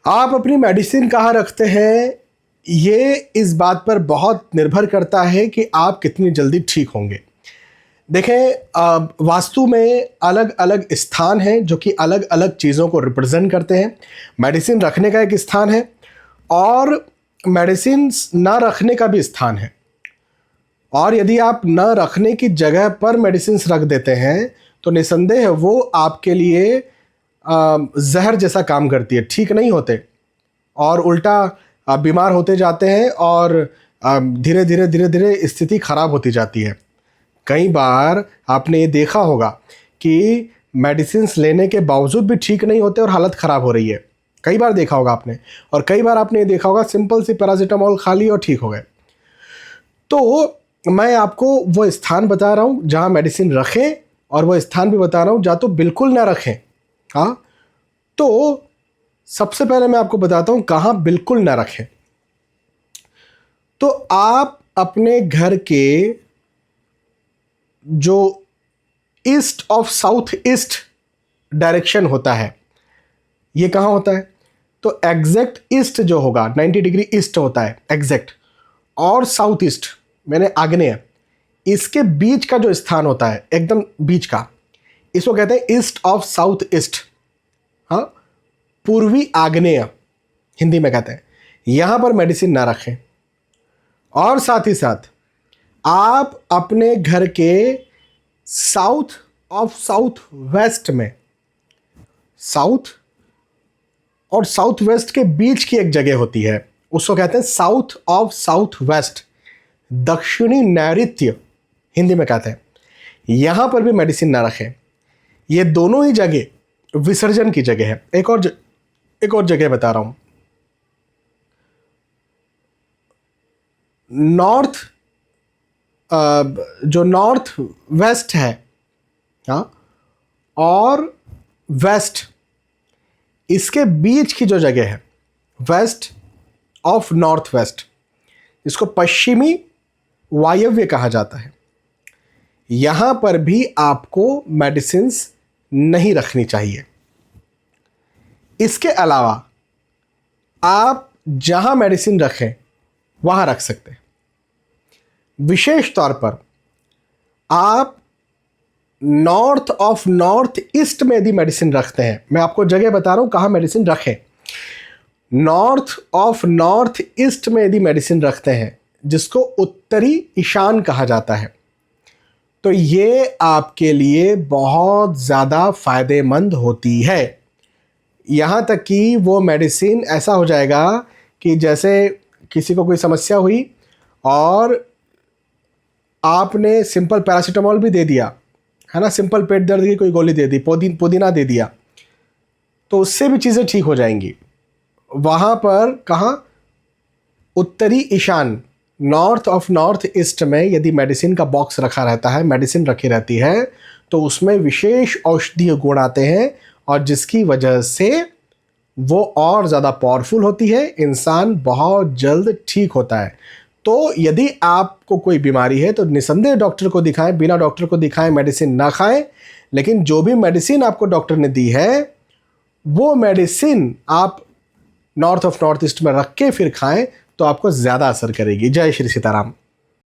आप अपनी मेडिसिन कहाँ रखते हैं, ये इस बात पर बहुत निर्भर करता है कि आप कितनी जल्दी ठीक होंगे। देखें, वास्तु में अलग अलग स्थान हैं जो कि अलग अलग चीज़ों को रिप्रेजेंट करते हैं। मेडिसिन रखने का एक स्थान है और मेडिसिन ना रखने का भी स्थान है। और यदि आप न रखने की जगह पर मेडिसिन रख देते हैं तो निसंदेह वो आपके लिए जहर जैसा काम करती है, ठीक नहीं होते और उल्टा बीमार होते जाते हैं और धीरे धीरे स्थिति खराब होती जाती है। कई बार आपने ये देखा होगा कि मेडिसिन लेने के बावजूद भी ठीक नहीं होते और हालत ख़राब हो रही है। कई बार देखा होगा आपने, और कई बार आपने ये देखा होगा सिंपल सी पैरासीटामोल खा ली और ठीक हो गए। तो मैं आपको वो स्थान बता रहा हूँ जहाँ मेडिसिन रखें, और वो स्थान भी बता रहा हूँ जहाँ तो बिल्कुल ना रखें। हाँ, तो सबसे पहले मैं आपको बताता हूँ कहाँ बिल्कुल ना रखें। तो आप अपने घर के जो east of south east direction होता है, ये कहाँ होता है? तो एग्जैक्ट ईस्ट जो होगा 90 डिग्री ईस्ट होता है एग्जैक्ट, और साउथ ईस्ट मैंने आग्नेय, इसके बीच का जो स्थान होता है एकदम बीच का, इसको कहते हैं ईस्ट ऑफ साउथ ईस्ट। हाँ, पूर्वी आग्नेय हिंदी में कहते हैं। यहाँ पर मेडिसिन ना रखें। और साथ ही साथ आप अपने घर के साउथ ऑफ साउथ वेस्ट में, साउथ और साउथ वेस्ट के बीच की एक जगह होती है, उसको कहते हैं साउथ ऑफ साउथ वेस्ट, दक्षिणी नैऋत्य हिंदी में कहते हैं। यहाँ पर भी मेडिसिन ना रखें। ये दोनों ही जगह विसर्जन की जगह है। एक और जगह बता रहा हूँ, नॉर्थ, जो नॉर्थ वेस्ट है, हाँ, और वेस्ट, इसके बीच की जो जगह है वेस्ट ऑफ नॉर्थ वेस्ट, इसको पश्चिमी वायव्य कहा जाता है। यहाँ पर भी आपको मेडिसिन्स नहीं रखनी चाहिए। इसके अलावा आप जहाँ मेडिसिन रखें वहाँ रख सकते हैं। विशेष तौर पर आप नॉर्थ ऑफ नॉर्थ ईस्ट में यदि मेडिसिन रखते हैं, मैं आपको जगह बता रहा हूँ कहाँ मेडिसिन रखें। नॉर्थ ऑफ नॉर्थ ईस्ट में यदि मेडिसिन रखते हैं, जिसको उत्तरी ईशान कहा जाता है, तो ये आपके लिए बहुत ज़्यादा फायदेमंद होती है। यहाँ तक कि वो मेडिसिन ऐसा हो जाएगा कि जैसे किसी को कोई समस्या हुई और आपने सिंपल पैरासीटामोल भी दे दिया, है ना, सिंपल पेट दर्द की कोई गोली दे दी, पुदीना दे दिया, तो उससे भी चीज़ें ठीक हो जाएंगी। वहाँ पर कहाँ, उत्तरी ईशान, नॉर्थ ऑफ नॉर्थ ईस्ट में यदि मेडिसिन का बॉक्स रखा रहता है, मेडिसिन रखी रहती है, तो उसमें विशेष औषधीय गुण आते हैं और जिसकी वजह से वो और ज़्यादा पावरफुल होती है, इंसान बहुत जल्द ठीक होता है। तो यदि आपको कोई बीमारी है तो निसंदेह डॉक्टर को दिखाएं, बिना डॉक्टर को दिखाएं मेडिसिन ना खाएं। लेकिन जो भी मेडिसिन आपको डॉक्टर ने दी है वो मेडिसिन आप नॉर्थ ऑफ नॉर्थ ईस्ट में रख के फिर खाएं तो आपको ज़्यादा असर करेगी। जय श्री सीताराम।